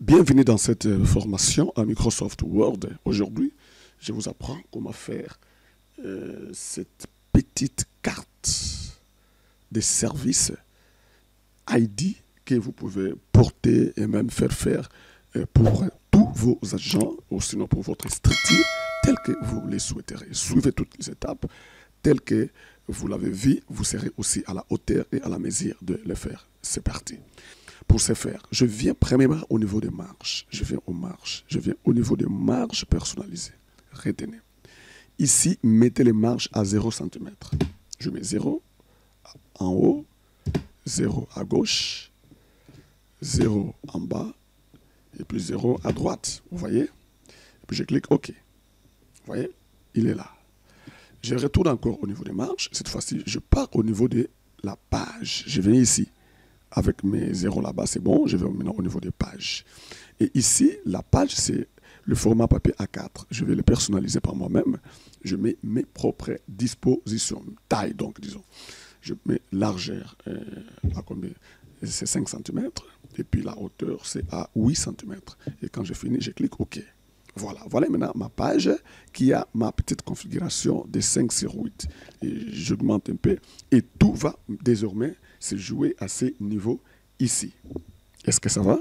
Bienvenue dans cette formation à Microsoft Word. Aujourd'hui, je vous apprends comment faire cette petite carte de service ID que vous pouvez porter et même faire pour tous vos agents ou sinon pour votre structure tel que vous les souhaiterez. Suivez toutes les étapes telles que vous l'avez vu, vous serez aussi à la hauteur et à la mesure de le faire. C'est parti. Pour ce faire, je viens premièrement au niveau des marges. Je viens aux marges. Je viens au niveau des marges personnalisées. Retenez. Ici, mettez les marges à 0 cm. Je mets 0 en haut, 0 à gauche, 0 en bas, et puis 0 à droite. Vous voyez? Et puis je clique OK. Vous voyez? Il est là. Je retourne encore au niveau des marges. Cette fois-ci, je pars au niveau de la page. Je viens ici. Avec mes zéros là-bas, c'est bon. Je vais maintenant au niveau des pages. Et ici, la page, c'est le format papier A4. Je vais le personnaliser par moi-même. Je mets mes propres dispositions. Taille, donc, disons. Je mets largeur à combien? C'est 5 cm. Et puis la hauteur, c'est à 8 cm. Et quand je finis, je clique OK. Voilà. Voilà maintenant ma page qui a ma petite configuration de 5 sur 8. Et j'augmente un peu. Et tout va désormais se jouer à ces niveaux ici. Est-ce que ça va?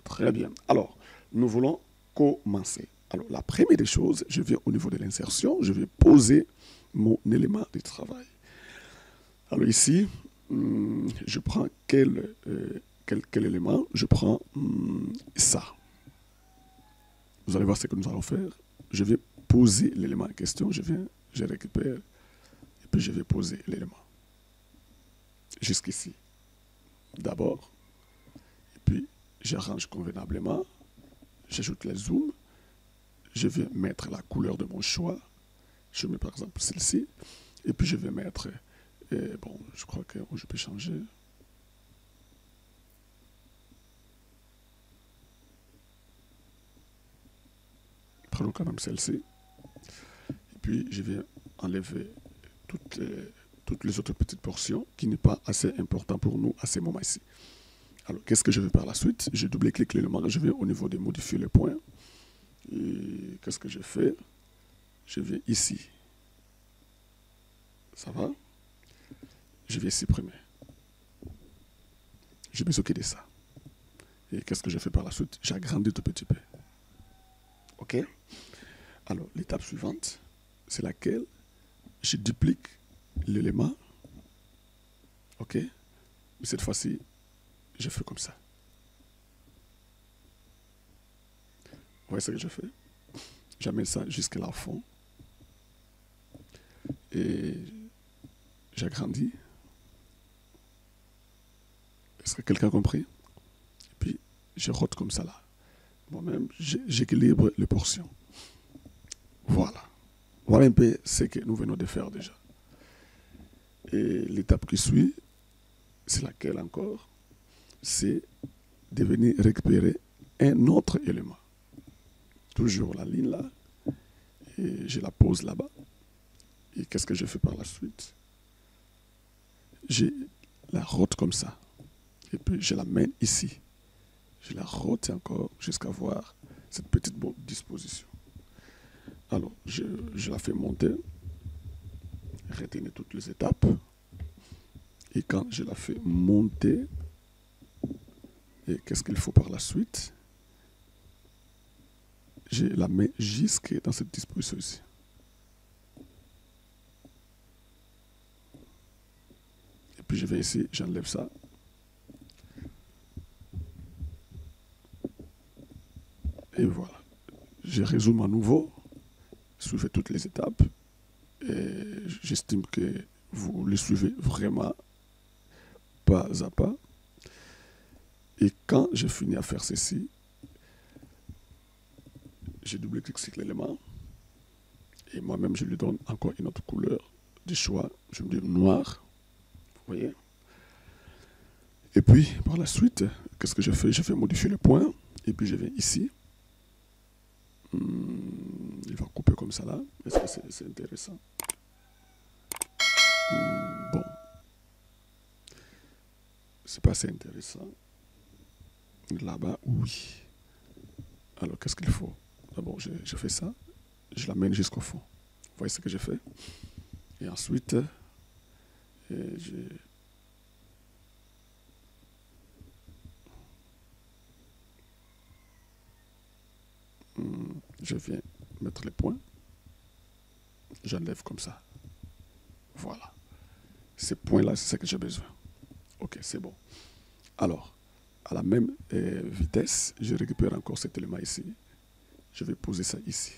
Très bien. Alors, nous voulons commencer. Alors, la première des choses, je viens au niveau de l'insertion. Je vais poser mon élément de travail. Alors ici, je prends quel élément? Je prends ça. Vous allez voir ce que nous allons faire. Je vais poser l'élément en question. Je récupère. Et puis je vais poser l'élément. Jusqu'ici. D'abord. Et puis j'arrange convenablement. J'ajoute les zooms. Je vais mettre la couleur de mon choix. Je mets par exemple celle-ci. Et puis je vais mettre... bon, je crois que je peux changer. Prenons quand même celle-ci. Et puis, je vais enlever toutes les autres petites portions qui n'est pas assez important pour nous à ce moment-ci. Alors, qu'est-ce que je vais par la suite? Je double-clique l'élément, je vais au niveau de modifier les points. Et qu'est-ce que je fais? Je vais ici. Ça va? Je vais supprimer. Je vais s'occuper de ça. Et qu'est-ce que je fais par la suite? J'agrandis tout petit peu. OK? Alors, l'étape suivante, c'est laquelle je duplique l'élément. OK? Mais cette fois-ci, je fais comme ça. Vous voyez ce que je fais? J'amène ça jusqu'à là au fond. Et j'agrandis. Est-ce que quelqu'un a compris? Et puis, je rote comme ça là. Moi-même, j'équilibre les portions. Voilà. Voilà un peu ce que nous venons de faire déjà. Et l'étape qui suit, c'est laquelle encore? C'est de venir récupérer un autre élément. Toujours la ligne là. Et je la pose là-bas. Et qu'est-ce que je fais par la suite? Je la rote comme ça. Et puis je la mène ici. Je la rote encore jusqu'à voir cette petite disposition. Alors, je la fais monter. Retenez toutes les étapes. Et quand je la fais monter, et qu'est-ce qu'il faut par la suite? Je la mets jusque dans cette disposition ici. Et puis je vais ici, j'enlève ça. Et voilà. Je résume à nouveau. Suivez toutes les étapes. Et j'estime que vous les suivez vraiment pas à pas. Et quand je finis à faire ceci, je double-clique sur l'élément. Et moi-même, je lui donne encore une autre couleur de choix. Je me dis noir. Vous voyez? Et puis, par la suite, qu'est-ce que je fais? Je fais modifier le point. Et puis, je viens ici. Il va couper comme ça là. Est-ce que c'est intéressant? Bon. C'est pas assez intéressant. Là-bas, oui. Alors, qu'est-ce qu'il faut? D'abord, je fais ça. Je l'amène jusqu'au fond. Vous voyez ce que j'ai fait? Et ensuite, je viens mettre les points. J'enlève comme ça. Voilà. Ces points-là, c'est ce que j'ai besoin. Ok, c'est bon. Alors, à la même vitesse, je récupère encore cet élément ici. Je vais poser ça ici.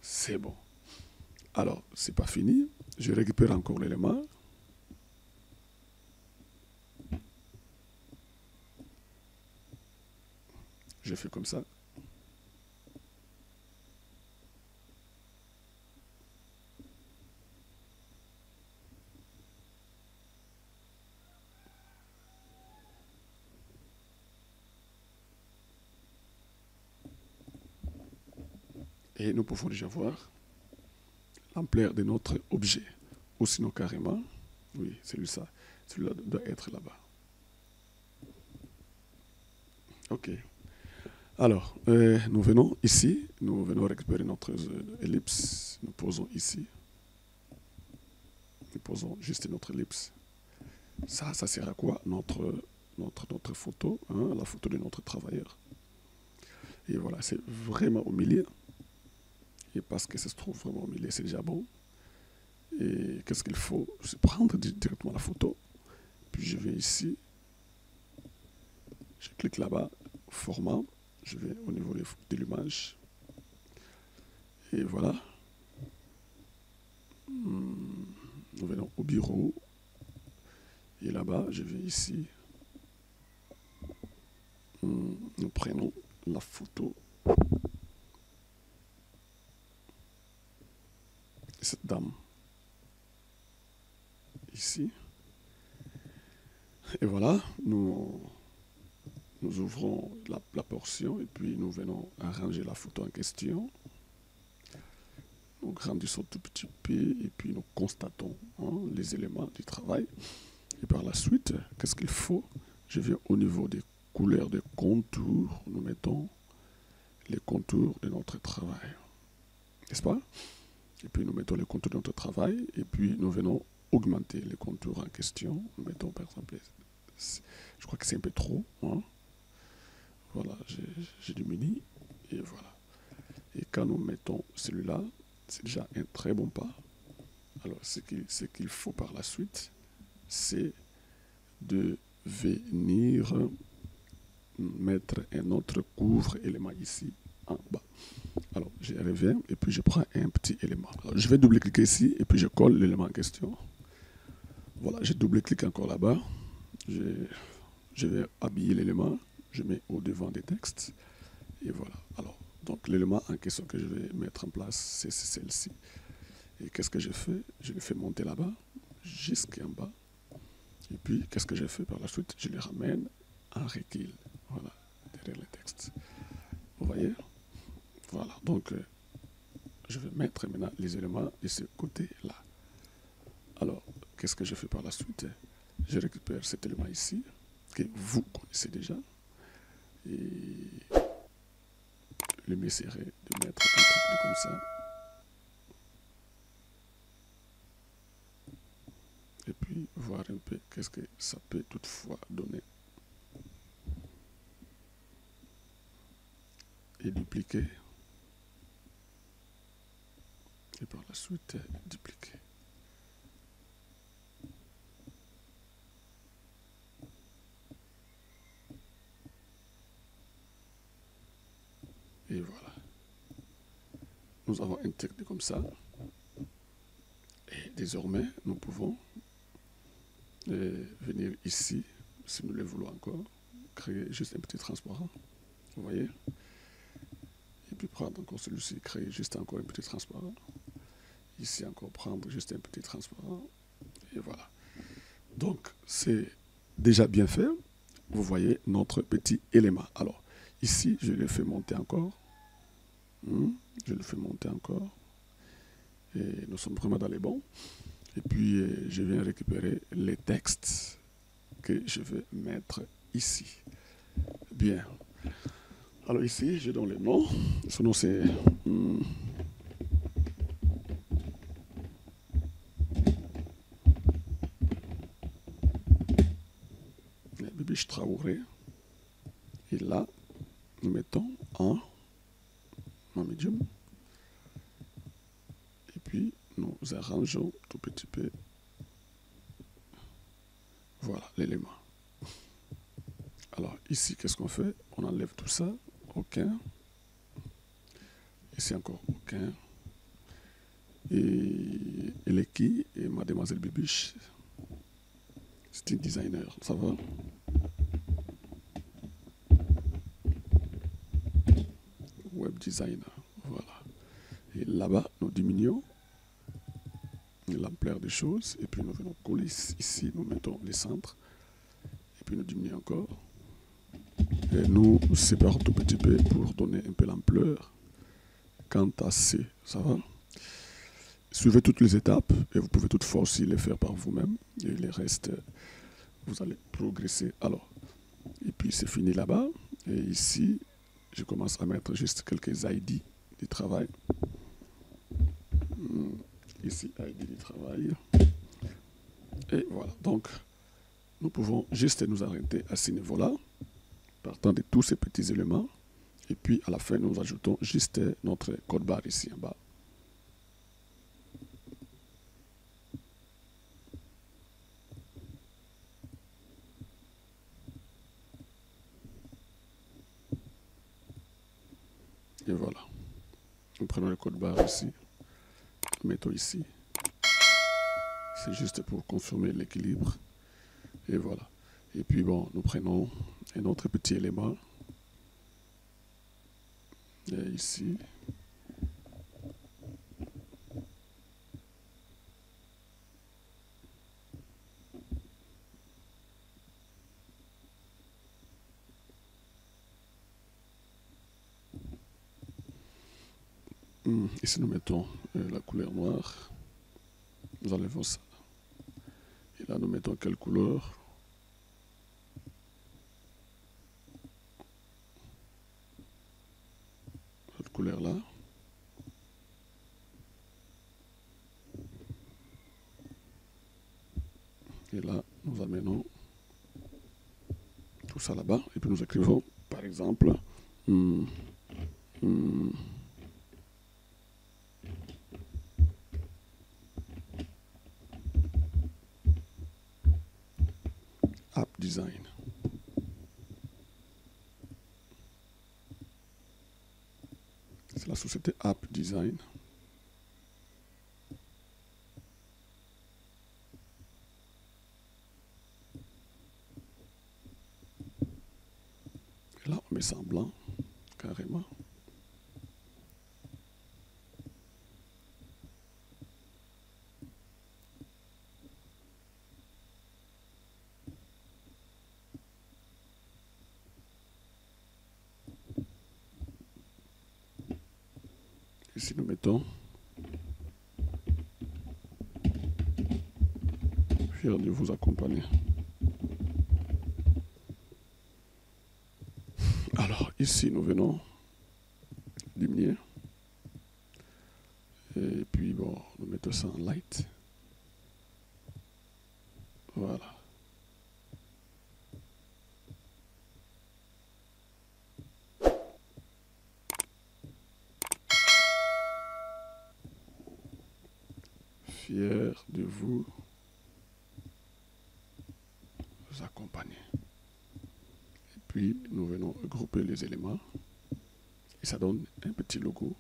C'est bon. Alors, c'est pas fini. Je récupère encore l'élément. Je fais comme ça. Et nous pouvons déjà voir l'ampleur de notre objet. Ou sinon carrément, oui, celui-là doit être là-bas. Ok. Alors, nous venons ici, nous venons récupérer notre ellipse, nous posons ici. Nous posons juste notre ellipse. Ça sert à quoi? Notre photo, hein, la photo de notre travailleur. Et voilà, c'est vraiment au milieu. Et parce que ça se trouve vraiment au milieu, c'est déjà bon. Et qu'est-ce qu'il faut? C'est prendre directement la photo. Puis je vais ici. Je clique là-bas, format. Je vais au niveau de l'image. Et voilà. Nous venons au bureau. Et là-bas, je vais ici. Nous prenons la photo. Cette dame. Ici. Et voilà, nous ouvrons la portion et puis nous venons arranger la photo en question. Nous grandissons tout petit peu et puis nous constatons les éléments du travail. Et par la suite, qu'est-ce qu'il faut? Je viens au niveau des couleurs de contours. Nous mettons les contours de notre travail. N'est-ce pas? Et puis nous mettons les contours de notre travail et puis nous venons augmenter les contours en question. Nous mettons par exemple, je crois que c'est un peu trop. Hein? Voilà, je diminue et voilà. Et quand nous mettons celui-là, c'est déjà un très bon pas. Alors, ce qu'il faut par la suite, c'est de venir mettre un autre couvre-élément ici en bas. Alors, je reviens et puis je prends un petit élément. Alors, je vais double-cliquer ici et puis je colle l'élément en question. Voilà, je double-clique encore là-bas. Je vais habiller l'élément. Je mets au devant des textes. Et voilà. Alors, donc l'élément en question que je vais mettre en place, c'est celle-ci. Et qu'est-ce que je fais? Je le fais monter là-bas, jusqu'en bas. Et puis, qu'est-ce que je fais par la suite? Je le ramène en recul. Voilà, derrière le texte. Vous voyez? Voilà, donc je vais mettre maintenant les éléments de ce côté-là. Alors, qu'est-ce que je fais par la suite? Je récupère cet élément ici, que vous connaissez déjà. Et le mieux serait de mettre un truc comme ça. Et puis voir un peu qu'est-ce que ça peut toutefois donner. Et dupliquer. Et par la suite, dupliquer. Et voilà. Nous avons une technique comme ça. Et désormais, nous pouvons venir ici, si nous le voulons encore, créer juste un petit transparent. Vous voyez? Et puis prendre encore celui-ci, créer juste encore un petit transparent. Ici encore prendre juste un petit transparent. Et voilà. Donc, c'est déjà bien fait. Vous voyez notre petit élément. Alors, ici, je le fais monter encore. Je le fais monter encore. Et nous sommes vraiment dans les bons. Et puis, je viens récupérer les textes que je vais mettre ici. Bien. Alors ici, je donne le nom. Ce nom, c'est... Bibiche Traoré. Et là, nous mettons en médium. Et puis, nous arrangeons tout petit peu. Voilà l'élément. Alors ici, qu'est-ce qu'on fait? On enlève tout ça. Aucun. Ici encore aucun. Et elle est qui? Et mademoiselle Bibiche. C'est une designer, ça va? Web designer, voilà. Et là-bas, nous diminuons l'ampleur des choses. Et puis nous venons coller ici, nous mettons les centres. Et puis nous diminuons encore. Et nous séparons tout petit peu pour donner un peu l'ampleur. Quant à C, ça va? Suivez toutes les étapes et vous pouvez toutefois aussi les faire par vous-même. Et les restes, vous allez progresser. Alors, et puis c'est fini là-bas. Et ici, je commence à mettre juste quelques ID du travail. Ici, ID du travail. Et voilà. Donc, nous pouvons juste nous arrêter à ce niveau-là, partant de tous ces petits éléments. Et puis, à la fin, nous ajoutons juste notre code barre ici en bas. Et voilà. Nous prenons le code barre ici. Mettons ici. C'est juste pour confirmer l'équilibre. Et voilà. Et puis bon, nous prenons un autre petit élément. Et ici. Ici, nous mettons la couleur noire. Nous enlevons ça. Et là, nous mettons quelle couleur? Cette couleur-là. Et là, nous amenons tout ça là-bas. Et puis nous écrivons, par exemple, App Design. C'est la société App Design. Et là, on met ça en blanc, carrément. Ici, nous mettons fier de vous accompagner. Alors, ici, nous venons diminuer. Et puis, bon, nous mettons ça en light. Voilà. Fier de vous accompagner. Et puis, nous venons grouper les éléments. Et ça donne un petit logo.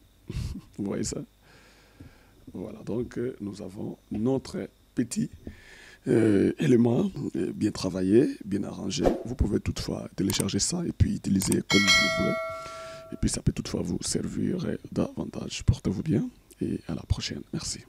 Vous voyez ça? Voilà, donc nous avons notre petit élément bien travaillé, bien arrangé. Vous pouvez toutefois télécharger ça et puis utiliser comme vous le voulez. Et puis ça peut toutefois vous servir davantage. Portez-vous bien et à la prochaine. Merci.